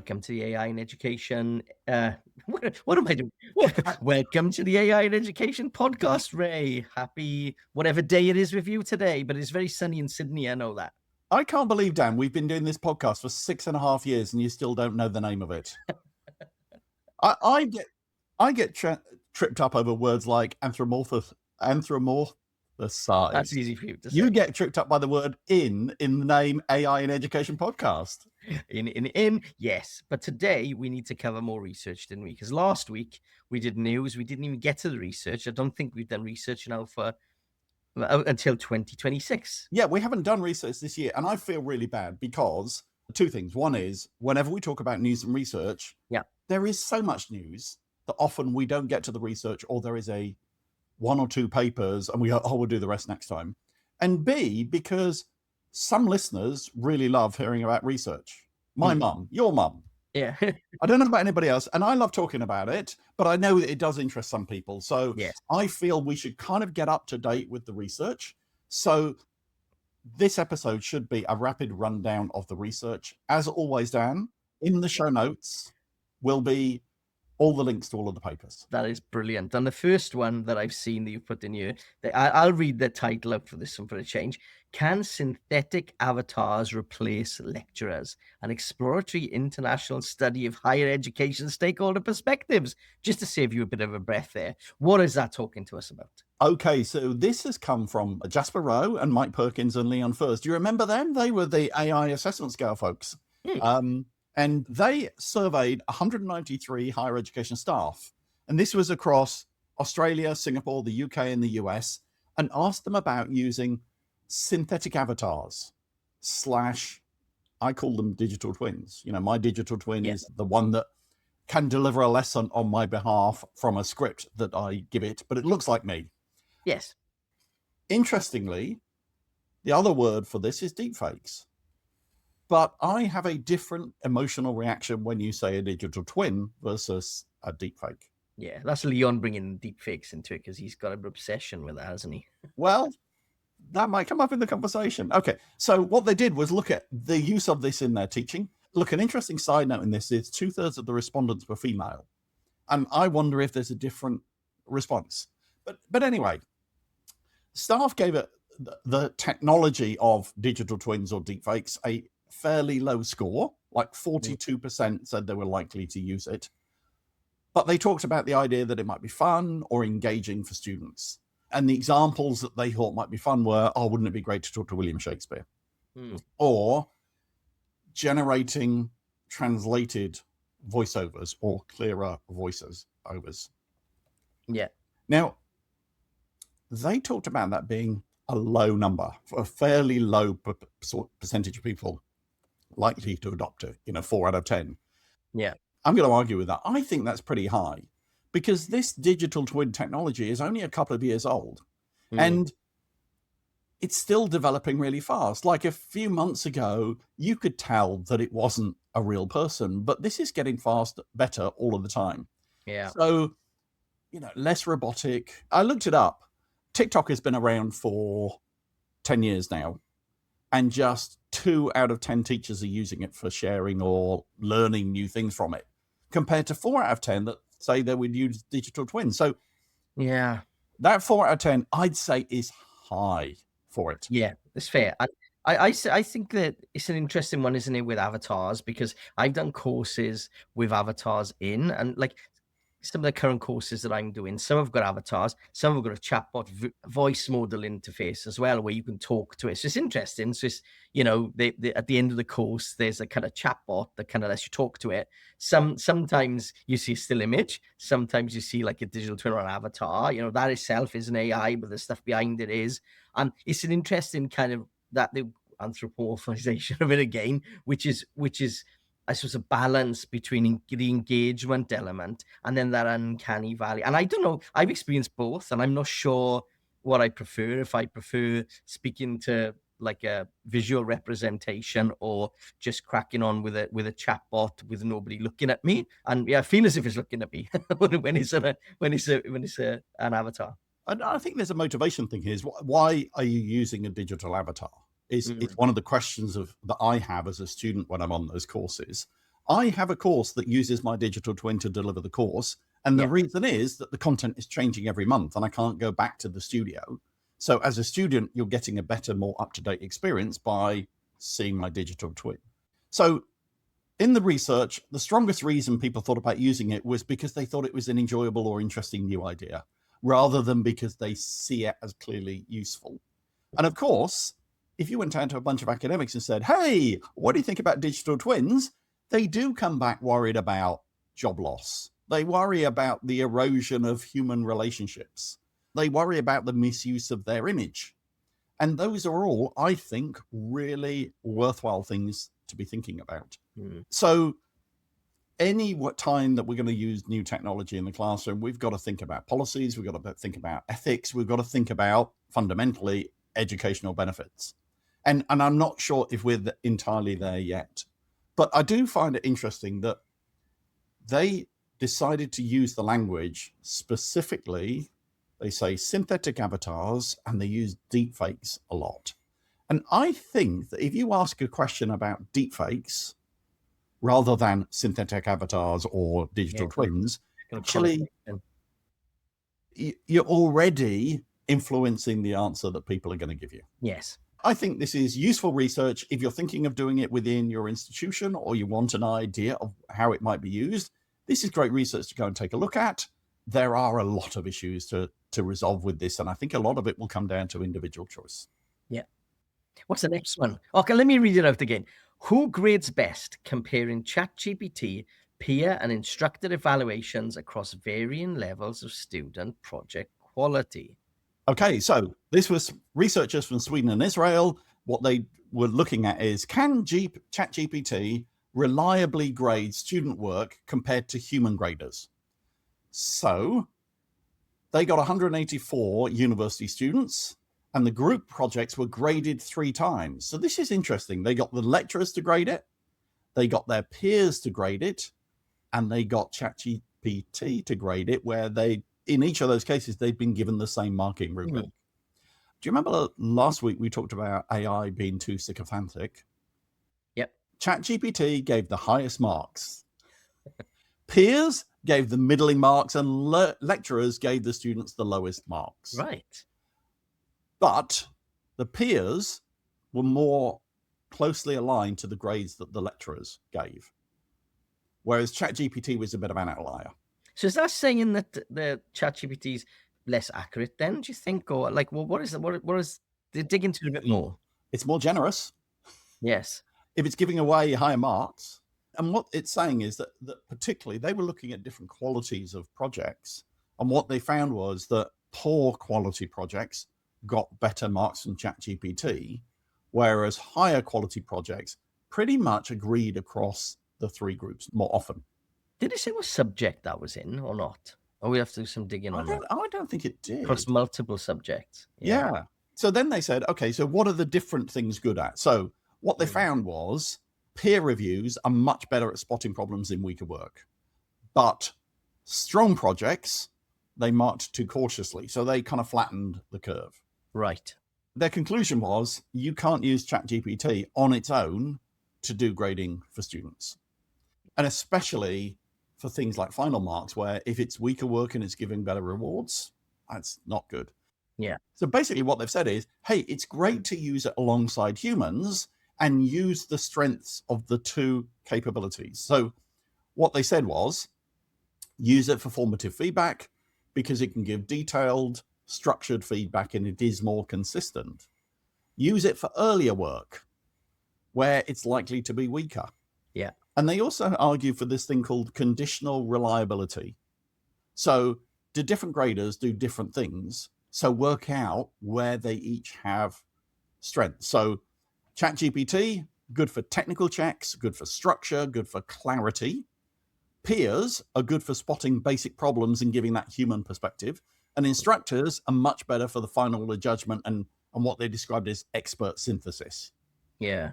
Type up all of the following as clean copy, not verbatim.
welcome to the AI in Education. What am I doing? Welcome to the AI in Education podcast, Ray. Happy whatever day it is with you today, but it's very sunny in Sydney. I know that. I can't believe, Dan, we've been doing this podcast for 6.5 years and you still don't know the name of it. I get tripped up over words like anthropomorphize. That's easy for you to say. You get tripped up by the word in the name AI in Education podcast. Yes. But today we need to cover more research, didn't we? Because last week we did news. We didn't even get to the research. I don't think we've done research now for until 2026. Yeah, we haven't done research this year. And I feel really bad because two things. One is whenever we talk about news and research, there is so much news that often we don't get to the research, or there is a one or two papers and we go, we'll do the rest next time. And B, because some listeners really love hearing about research. My mum, your mum. Yeah. I don't know about anybody else, and I love talking about it, but I know that it does interest some people. So yes. I feel we should kind of get up to date with the research. So this episode should be a rapid rundown of the research. As always, Dan, in the show notes will be all the links to all of the papers. That is brilliant. And the first one that I've seen that you put in here, I'll read the title up for this one for a change. Can synthetic avatars replace lecturers? An exploratory international study of higher education stakeholder perspectives. Just to save you a bit of a breath there. What is that talking to us about? Okay, so this has come from Jasper Rowe and Mike Perkins and Leon Furs. Do you remember them? They were the AI assessment scale folks. And they surveyed 193 higher education staff. And this was across Australia, Singapore, the UK, and the US, and asked them about using synthetic avatars / I call them digital twins. You know, my digital twin is the one that can deliver a lesson on my behalf from a script that I give it, but it looks like me. Yes. Interestingly, the other word for this is deepfakes. But I have a different emotional reaction when you say a digital twin versus a deepfake. Yeah, that's Leon bringing deepfakes into it because he's got an obsession with that, hasn't he? Well, that might come up in the conversation. Okay, so what they did was look at the use of this in their teaching. Look, an interesting side note in this is 2/3 of the respondents were female. And I wonder if there's a different response. But anyway, staff gave it the technology of digital twins or deepfakes a fairly low score, like 42% said they were likely to use it. But they talked about the idea that it might be fun or engaging for students. And the examples that they thought might be fun were, wouldn't it be great to talk to William Shakespeare? Or generating translated voiceovers or clearer voices overs. Yeah. Now, they talked about that being a low number, a fairly low percentage of people likely to adopt it, 4 out of 10. Yeah. I'm going to argue with that. I think that's pretty high because this digital twin technology is only a couple of years old and it's still developing really fast. Like a few months ago, you could tell that it wasn't a real person, but this is getting better all of the time. Yeah. So, less robotic. I looked it up. TikTok has been around for 10 years now. And just 2 out of 10 teachers are using it for sharing or learning new things from it, compared to 4 out of 10 that say they would use digital twins. So yeah, that 4 out of 10, I'd say, is high for it. Yeah, it's fair. I think that it's an interesting one, isn't it, with avatars? Because I've done courses with avatars in, and like some of the current courses that I'm doing, some have got avatars, some have got a chatbot voice model interface as well, where you can talk to it. So it's interesting. So it's, at the end of the course, there's a kind of chatbot that kind of lets you talk to it. Sometimes you see a still image. Sometimes you see like a digital twin or an avatar. That itself is an AI, but the stuff behind it is. And it's an interesting kind of that the anthropomorphization of it again, which is I suppose a balance between the engagement element and then that uncanny valley. And I don't know, I've experienced both and I'm not sure what I prefer, if I prefer speaking to like a visual representation or just cracking on with a chatbot with nobody looking at me. And yeah, I feel as if it's looking at me when it's an avatar. And I think there's a motivation thing here. Is why are you using a digital avatar? It's one of the questions that I have as a student when I'm on those courses. I have a course that uses my digital twin to deliver the course. And the Yeah. reason is that the content is changing every month and I can't go back to the studio. So as a student, you're getting a better, more up-to-date experience by seeing my digital twin. So in the research, the strongest reason people thought about using it was because they thought it was an enjoyable or interesting new idea, rather than because they see it as clearly useful. And of course, if you went out to a bunch of academics and said, hey, what do you think about digital twins? They do come back worried about job loss. They worry about the erosion of human relationships. They worry about the misuse of their image. And those are all, I think, really worthwhile things to be thinking about. So any time that we're going to use new technology in the classroom, we've got to think about policies, we've got to think about ethics, we've got to think about fundamentally educational benefits. And I'm not sure if we're entirely there yet, but I do find it interesting that they decided to use the language specifically. They say synthetic avatars and they use deepfakes a lot. And I think that if you ask a question about deepfakes rather than synthetic avatars or digital twins, actually, you're already influencing the answer that people are going to give you. Yes. I think this is useful research if you're thinking of doing it within your institution or you want an idea of how it might be used. This is great research to go and take a look at. There are a lot of issues to resolve with this, and I think a lot of it will come down to individual choice. Yeah. What's the next one? Okay, let me read it out again. Who grades best comparing ChatGPT, peer and instructor evaluations across varying levels of student project quality? Okay, so this was researchers from Sweden and Israel. What they were looking at is, can ChatGPT reliably grade student work compared to human graders? So they got 184 university students and the group projects were graded 3 times. So this is interesting. They got the lecturers to grade it, they got their peers to grade it, and they got ChatGPT to grade it, where they, in each of those cases, they've been given the same marking rubric. Do you remember last week we talked about AI being too sycophantic? Yep. ChatGPT gave the highest marks. Peers gave the middling marks and lecturers gave the students the lowest marks. Right. But the peers were more closely aligned to the grades that the lecturers gave, whereas ChatGPT was a bit of an outlier. So is that saying that the ChatGPT is less accurate then, do you think? Or like, well, what is they dig into it a bit more? It's more generous. Yes. If it's giving away higher marks. And what it's saying is that particularly they were looking at different qualities of projects. And what they found was that poor quality projects got better marks than ChatGPT, whereas higher quality projects pretty much agreed across the 3 groups more often. Did it say what subject that was in or not? Or we have to do some digging on that? I don't think it did. Across multiple subjects. Yeah. So then they said, okay, so what are the different things good at? So what they found was peer reviews are much better at spotting problems in weaker work. But strong projects, they marked too cautiously. So they kind of flattened the curve. Right. Their conclusion was you can't use ChatGPT on its own to do grading for students. And especially for things like final marks, where if it's weaker work and it's giving better rewards, that's not good. Yeah. So basically what they've said is, hey, it's great to use it alongside humans and use the strengths of the 2 capabilities. So what they said was, use it for formative feedback because it can give detailed, structured feedback and it is more consistent. Use it for earlier work where it's likely to be weaker. Yeah. And they also argue for this thing called conditional reliability. So do different graders do different things? So work out where they each have strengths. So ChatGPT, good for technical checks, good for structure, good for clarity. Peers are good for spotting basic problems and giving that human perspective. And instructors are much better for the final judgment and what they described as expert synthesis. Yeah.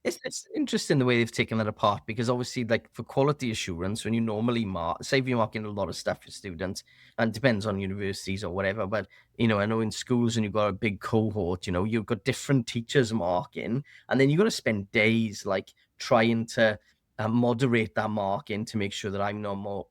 It's interesting the way they've taken that apart, because obviously, like for quality assurance, when you normally say if you're marking a lot of stuff for students, and it depends on universities or whatever, but I know in schools and you've got a big cohort, you've got different teachers marking, and then you've got to spend days like trying to moderate that marking to make sure that I'm not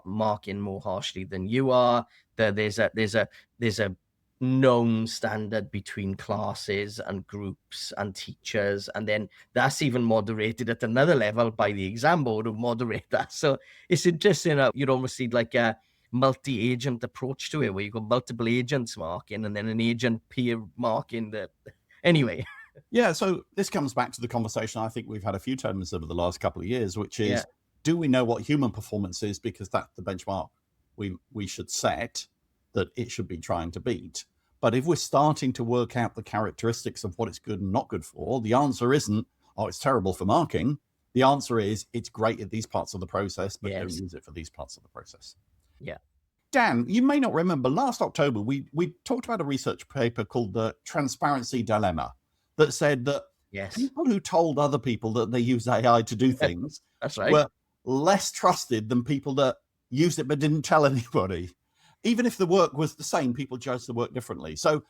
marking more harshly than you are. That there's a known standard between classes and groups and teachers, and then that's even moderated at another level by the exam board who moderate that. So it's interesting. You'd almost see like a multi-agent approach to it, where you've got multiple agents marking and then an agent peer marking the. Anyway, Yeah, so this comes back to the conversation I think we've had a few times over the last couple of years, which yeah, is, do we know what human performance is? Because that's the benchmark we should set, that it should be trying to beat. But if we're starting to work out the characteristics of what it's good and not good for, the answer isn't, oh, it's terrible for marking. The answer is, it's great at these parts of the process, but don't yes, use it for these parts of the process. yeah, Dan, you may not remember, last October, we talked about a research paper called the Transparency Dilemma that said that yes, people who told other people that they use AI to do things that's right. were less trusted than people that used it but didn't tell anybody. Even if the work was the same, people judged the work differently. So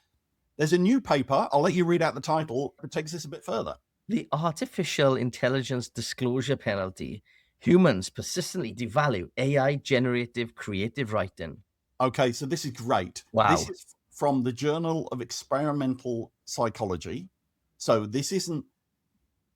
there's a new paper. I'll let you read out the title. It takes this a bit further. The artificial intelligence disclosure penalty. Humans persistently devalue AI generative creative writing. Okay, so this is great. This Wow. is from the Journal of Experimental Psychology. So this isn't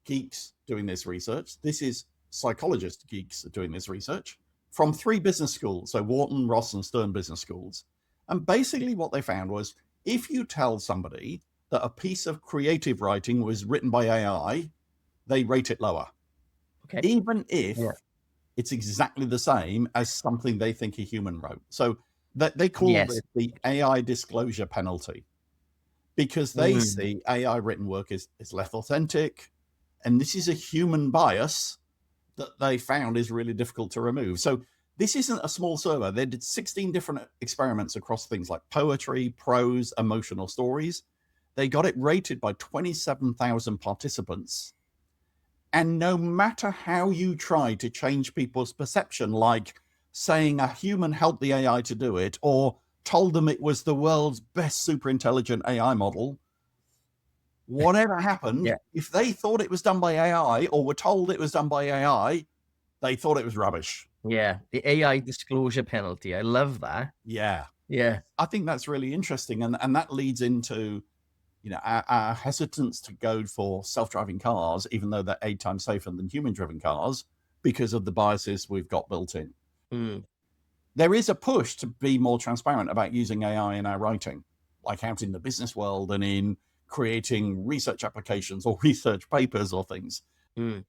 geeks doing this research. This is psychologist geeks doing this research from 3 business schools. So Wharton, Ross, and Stern business schools. And basically what they found was, if you tell somebody that a piece of creative writing was written by AI, they rate it lower, Okay. even if Yeah. it's exactly the same as something they think a human wrote. So that they call Yes. this the AI disclosure penalty, because they Mm. see AI written work is less authentic. And this is a human bias that they found is really difficult to remove. So this isn't a small survey. They did 16 different experiments across things like poetry, prose, emotional stories. They got it rated by 27,000 participants. And no matter how you try to change people's perception, like saying a human helped the AI to do it, or told them it was the world's best super intelligent AI model, whatever happened, Yeah. if they thought it was done by AI or were told it was done by AI, they thought it was rubbish. Yeah. The AI disclosure penalty. I love that. Yeah. Yeah. I think that's really interesting. And that leads into, our hesitance to go for self-driving cars, even though they're 8 times safer than human-driven cars, because of the biases we've got built in. Mm. There is a push to be more transparent about using AI in our writing, like out in the business world and in creating research applications or research papers or things. Mm.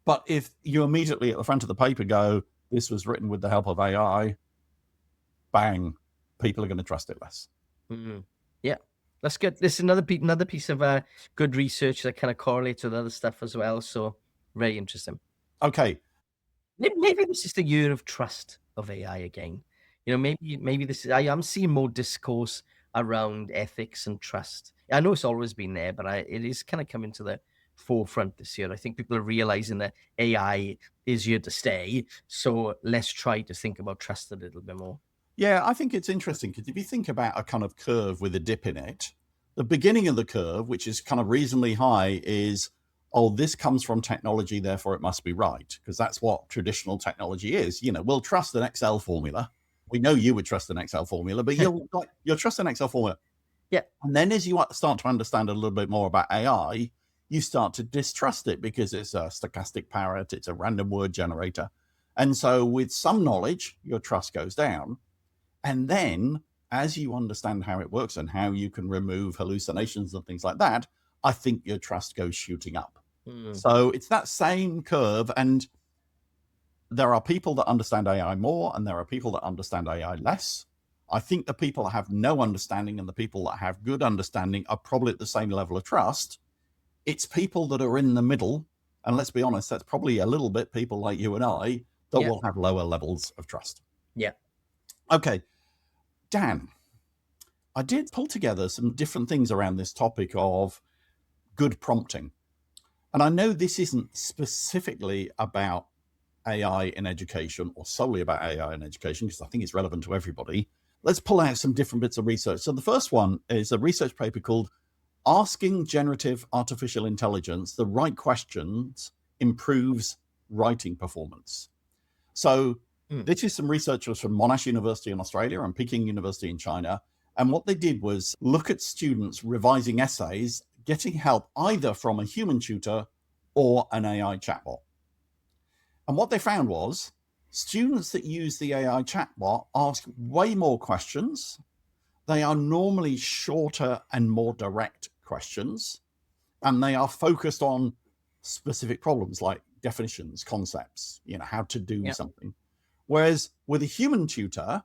But if you immediately at the front of the paper go, this was written with the help of AI, bang, people are going to trust it less. Mm. Yeah. That's good. This is another piece of good research that kind of correlates with other stuff as well. So very interesting. Okay. Maybe this is the year of trust of AI again. Maybe this is. I am seeing more discourse around ethics and trust. I know it's always been there, but it is kind of coming to the forefront this year. I think people are realizing that AI is here to stay. So let's try to think about trust a little bit more. Yeah, I think it's interesting because if you think about a kind of curve with a dip in it, the beginning of the curve, which is kind of reasonably high, is, oh, this comes from technology, therefore it must be right, because that's what traditional technology is. We'll trust an Excel formula. We know you would trust an Excel formula, but you'll trust an Excel formula. Yeah. And then as you start to understand a little bit more about AI, you start to distrust it because it's a stochastic parrot, it's a random word generator. And so with some knowledge, your trust goes down. And then as you understand how it works and how you can remove hallucinations and things like that, I think your trust goes shooting up. Mm. So it's that same curve. And there are people that understand AI more and there are people that understand AI less. I think the people that have no understanding and the people that have good understanding are probably at the same level of trust. It's people that are in the middle. And let's be honest, that's probably a little bit people like you and I that Yeah. will have lower levels of trust. Yeah. Okay. Dan, I did pull together some different things around this topic of good prompting. And I know this isn't specifically about AI in education or solely about AI in education, because I think it's relevant to everybody. Let's pull out some different bits of research. So the first one is a research paper called Asking Generative Artificial Intelligence the Right Questions Improves writing performance. So Mm. this is some researchers from Monash University in Australia and Peking University in China. And what they did was look at students revising essays, getting help either from a human tutor or an AI chatbot. And what they found was students that use the AI chatbot ask way more questions. They are normally shorter and more direct questions, and they are focused on specific problems like definitions, concepts, how to do Yeah. something. Whereas with a human tutor,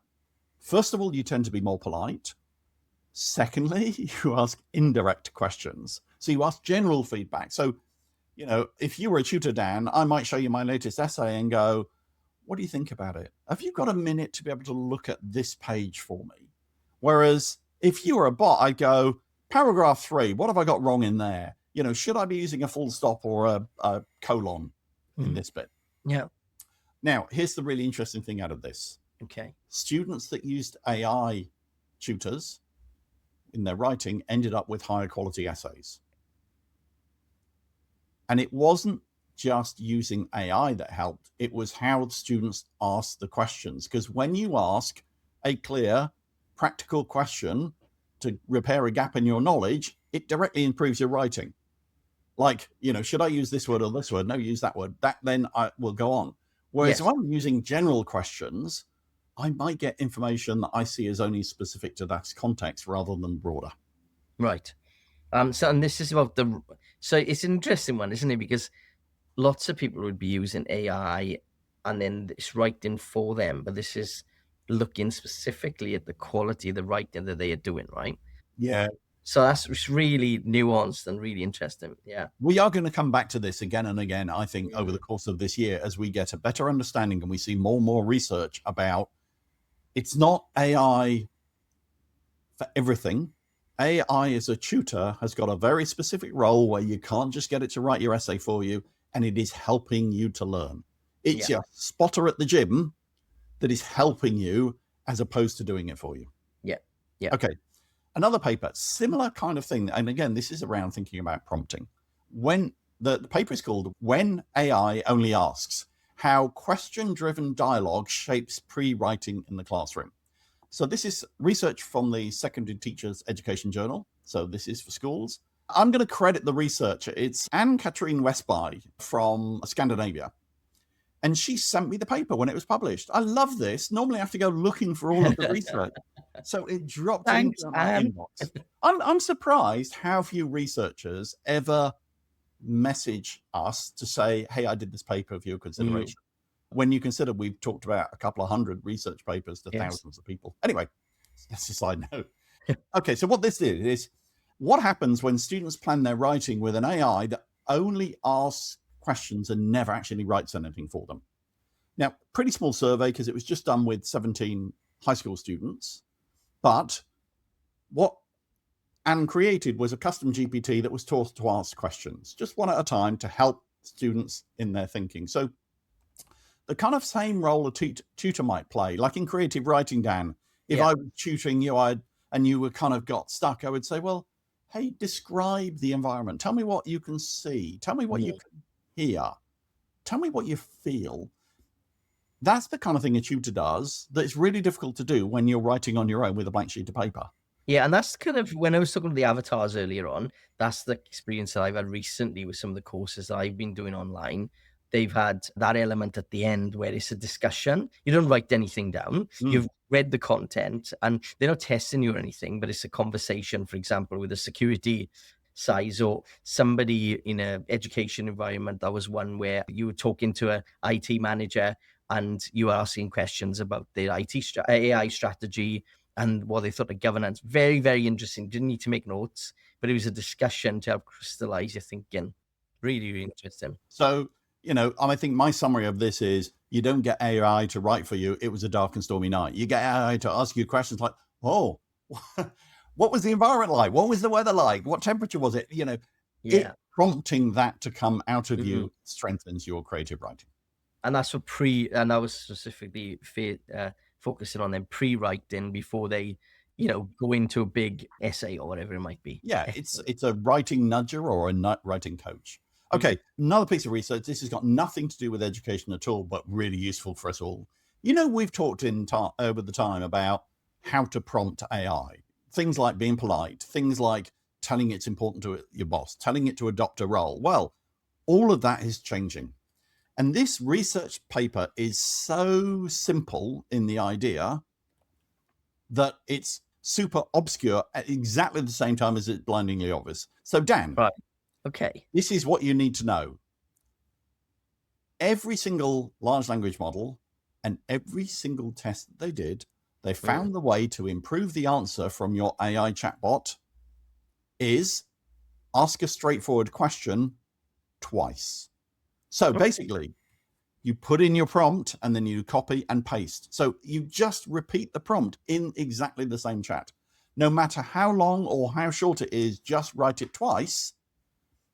first of all, you tend to be more polite. Secondly, you ask indirect questions. So you ask general feedback. So, if you were a tutor, Dan, I might show you my latest essay and go, what do you think about it? Have you got a minute to be able to look at this page for me? Whereas if you were a bot, I'd go, paragraph 3, what have I got wrong in there? Should I be using a full stop or a colon in this bit? Yeah. Now, here's the really interesting thing out of this. Okay. Students that used AI tutors in their writing ended up with higher quality essays. And it wasn't just using AI that helped. It was how students asked the questions. Because when you ask a clear, practical question to repair a gap in your knowledge, it directly improves your writing. Like, should I use this word or this word? No, use that word. That then I will go on. Whereas if I'm using general questions, I might get information that I see as only specific to that context rather than broader. Right. So, and this is about so it's an interesting one, isn't it? Because lots of people would be using AI and then it's writing for them, but this is looking specifically at the quality of the writing that they are doing, right? Yeah. So it's really nuanced and really interesting. Yeah. We are going to come back to this again and again, I think, over Mm. the course of this year as we get a better understanding and we see more and more research about it's not AI for everything. AI as a tutor has got a very specific role where you can't just get it to write your essay for you, and it is helping you to learn. It's Yeah. your spotter at the gym that is helping you as opposed to doing it for you. Yeah. Yeah. Okay. Another paper, similar kind of thing. And again, this is around thinking about prompting. When the paper is called When AI Only Asks, How Question-Driven Dialogue Shapes Pre-Writing in the Classroom. So this is research from the Secondary Teachers Education Journal. So this is for schools. I'm going to credit the researcher. It's Anne-Catherine Westby from Scandinavia. And she sent me the paper when it was published. I love this. Normally I have to go looking for all of the research. So it dropped Thanks, into my Anne. inbox. I'm surprised how few researchers ever message us to say, hey, I did this paper for your consideration. When you consider we've talked about a couple of hundred research papers to Yes. thousands of people. Anyway, that's a side note. Okay, so what this is what happens when students plan their writing with an AI that only asks questions and never actually writes anything for them. Now, pretty small survey because it was just done with 17 high school students. But what Anne created was a custom GPT that was taught to ask questions, just one at a time to help students in their thinking. So the kind of same role a tutor might play, like in creative writing, Dan, if Yeah. I was tutoring you and you were kind of got stuck, I would say, well, hey, describe the environment. Tell me what you can see. Tell me what you can hear. Tell me what you feel. That's the kind of thing a tutor does that's really difficult to do when you're writing on your own with a blank sheet of paper. Yeah, and that's kind of when I was talking to the avatars earlier on, that's the experience that I've had recently with some of the courses that I've been doing online. They've had that element at the end where it's a discussion. You don't write anything down. You've read the content and they're not testing you or anything, but it's a conversation, for example, with a security size or somebody in an education environment. That was one where you were talking to a IT manager and you were asking questions about their AI strategy and what they thought of governance. Very, very interesting. Didn't need to make notes, but it was a discussion to help crystallize your thinking. Really, really interesting. So, I think my summary of this is you don't get AI to write for you. It was a dark and stormy night. You get AI to ask you questions like, oh, what was the environment like? What was the weather like? What temperature was it? Yeah. It prompting that to come out of Mhm. you strengthens your creative writing. And that's for and I was specifically focusing on them pre-writing before they, go into a big essay or whatever it might be. Yeah, Excellent. it's a writing nudger or a writing coach. Okay, another piece of research. This has got nothing to do with education at all, but really useful for us all. We've talked over the time about how to prompt AI. Things like being polite, things like telling it's important to your boss, telling it to adopt a role. Well, all of that is changing. And this research paper is so simple in the idea that it's super obscure at exactly the same time as it's blindingly obvious. So, Dan, Right. Okay. this is what you need to know. Every single large language model and every single test that they did, they found the way to improve the answer from your AI chatbot is ask a straightforward question twice. So basically, you put in your prompt and then you copy and paste. So you just repeat the prompt in exactly the same chat. No matter how long or how short it is, just write it twice.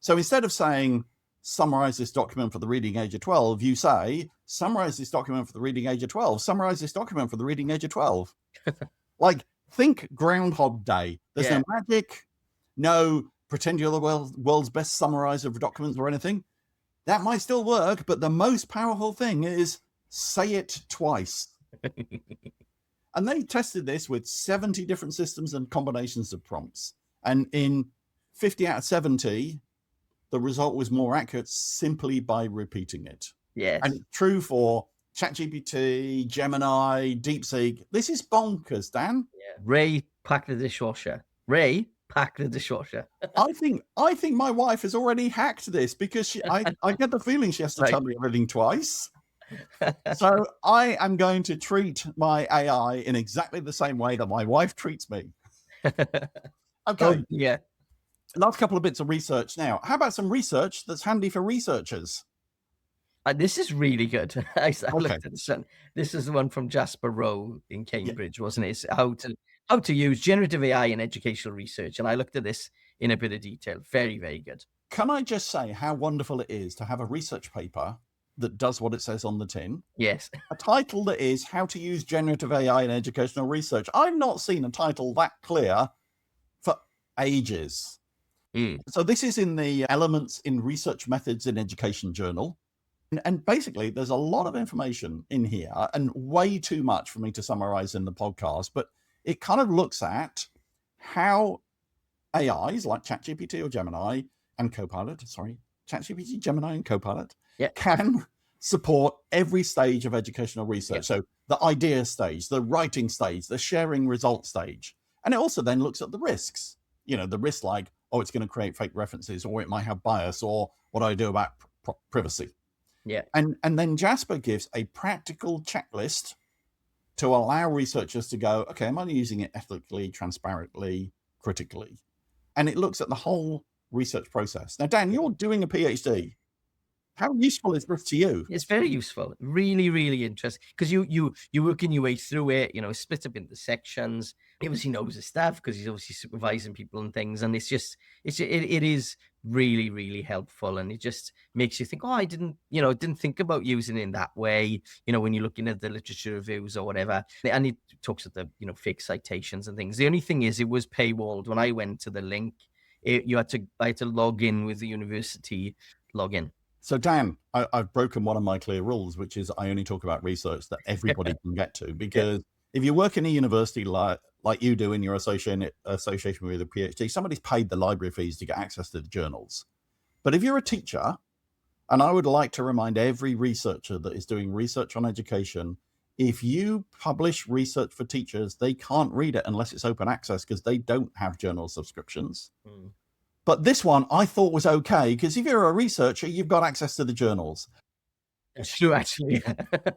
So instead of saying, summarize this document for the reading age of 12, you say, summarize this document for the reading age of 12, summarize this document for the reading age of 12. Like, think Groundhog Day. There's no magic, no pretend you're the world's best summarizer of documents or anything. That might still work, but the most powerful thing is say it twice. And they tested this with 70 different systems and combinations of prompts. And in 50 out of 70, the result was more accurate simply by repeating it. Yes. And it's true for ChatGPT, Gemini, DeepSeek. This is bonkers, Dan. Yeah. Ray, pack the dishwasher. Ray, pack the dishwasher. I think my wife has already hacked this because I get the feeling she has to tell me everything twice. So I am going to treat my AI in exactly the same way that my wife treats me. Okay. Oh, yeah. Last couple of bits of research now. How about some research that's handy for researchers? This is really good. I looked at this one. This is the one from Jasper Rowe in Cambridge, wasn't it? It's how to use generative AI in educational research. And I looked at this in a bit of detail. Very, very good. Can I just say how wonderful it is to have a research paper that does what it says on the tin? Yes. A title that is How to Use Generative AI in Educational Research. I've not seen a title that clear for ages. So this is in the Elements in Research Methods in Education journal. And basically, there's a lot of information in here and way too much for me to summarize in the podcast, but it kind of looks at how AIs like ChatGPT or Gemini and Copilot, ChatGPT, Gemini and Copilot can support every stage of educational research. So the idea stage, the writing stage, the sharing results stage. And it also then looks at the risks, the risks like, oh, it's going to create fake references, or it might have bias, or what do I do about privacy? Yeah. And then Jasper gives a practical checklist to allow researchers to go, okay, am I using it ethically, transparently, critically? And it looks at the whole research process. Now, Dan, you're doing a PhD. How useful is this to you? It's very useful. Really, really interesting. Because you working your way through it, split up into sections. He obviously knows his stuff because he's obviously supervising people and things. And it is really, really helpful. And it just makes you think, oh, I didn't think about using it in that way, when you're looking at the literature reviews or whatever. And it talks at the, fake citations and things. The only thing is it was paywalled. When I went to the link, I had to log in with the university login. So, Dan, I've broken one of my clear rules, which is I only talk about research that everybody can get to. Because if you work in a university like you do in your association with a PhD, somebody's paid the library fees to get access to the journals. But if you're a teacher, and I would like to remind every researcher that is doing research on education, if you publish research for teachers, they can't read it unless it's open access because they don't have journal subscriptions. But this one I thought was okay, because if you're a researcher, you've got access to the journals. It's true, actually.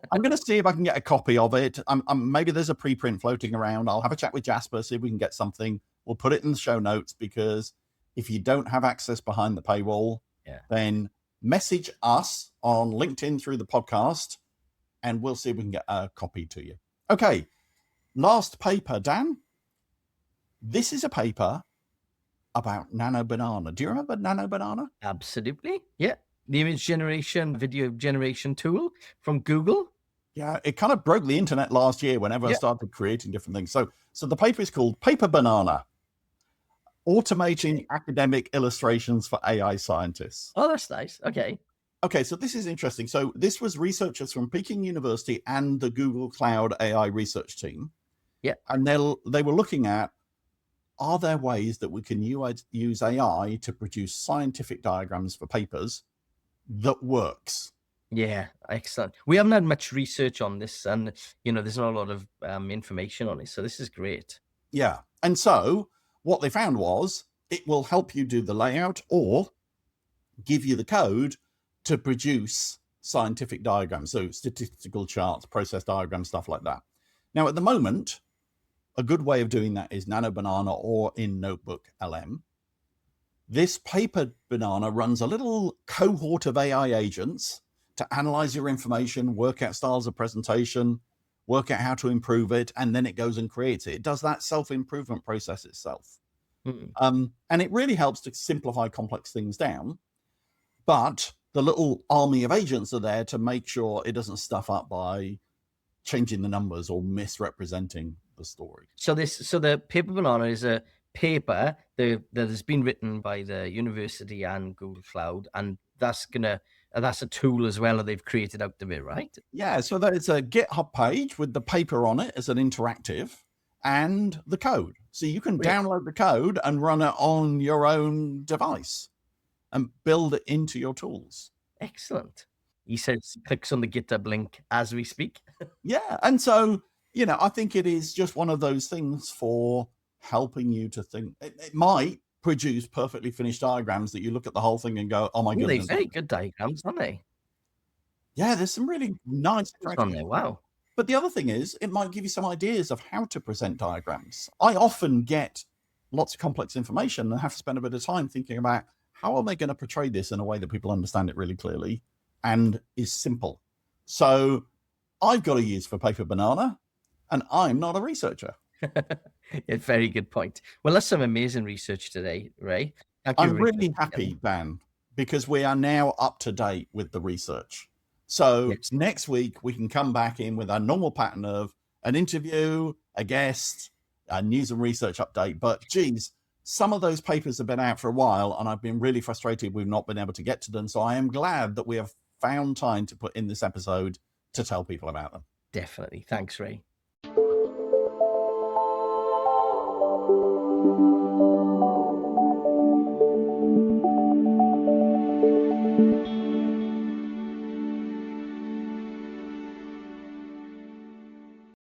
I'm going to see if I can get a copy of it. Maybe there's a preprint floating around. I'll have a chat with Jasper, see if we can get something. We'll put it in the show notes, because if you don't have access behind the paywall, then message us on LinkedIn through the podcast, and we'll see if we can get a copy to you. Okay, last paper, Dan. This is a paper about Nano Banana. Do you remember Nano Banana? Absolutely. Yeah. The image generation, video generation tool from Google. Yeah, it kind of broke the internet last year when everyone started creating different things. So the paper is called Paper Banana. Automating academic illustrations for AI scientists. Oh, that's nice. Okay. Okay, so this is interesting. So this was researchers from Peking University and the Google Cloud AI research team. Yeah. And they were looking at, are there ways that we can use AI to produce scientific diagrams for papers that works? Yeah, excellent. We haven't had much research on this, and there's not a lot of information on it. So this is great. Yeah. And so what they found was it will help you do the layout or give you the code to produce scientific diagrams. So statistical charts, process diagrams, stuff like that. Now, at the moment, a good way of doing that is Nano Banana or in Notebook LM. This paper banana runs a little cohort of AI agents to analyze your information, work out styles of presentation, work out how to improve it, and then it goes and creates it. It does that self-improvement process itself. Mm. And it really helps to simplify complex things down. But the little army of agents are there to make sure it doesn't stuff up by changing the numbers or misrepresenting the story. So the paper banana is a paper that has been written by the university and Google Cloud, and that's a tool as well that they've created out of it, right? Yeah, so there's a GitHub page with the paper on it as an interactive and the code. So you can Brilliant. download the code and run it on your own device and build it into your tools. Excellent. He says clicks on the GitHub link as we speak. Yeah. And so, I think it is just one of those things for helping you to think. It might produce perfectly finished diagrams that you look at the whole thing and go, oh my Yeah, they're goodness. very good diagrams, aren't they? Yeah, there's some really nice It's on there. Wow. But the other thing is, it might give you some ideas of how to present diagrams. I often get lots of complex information and have to spend a bit of time thinking about how am I going to portray this in a way that people understand it really clearly and is simple. So I've got a use for Paper Banana, and I'm not a researcher. A very good point. Well, that's some amazing research today, Ray. Thank you I'm very really much. happy, Dan, because we are now up to date with the research. So Yes. next week, we can come back in with our normal pattern of an interview, a guest, a news and research update. But geez, some of those papers have been out for a while, and I've been really frustrated we've not been able to get to them. So I am glad that we have found time to put in this episode to tell people about them. Definitely. Thanks, Ray.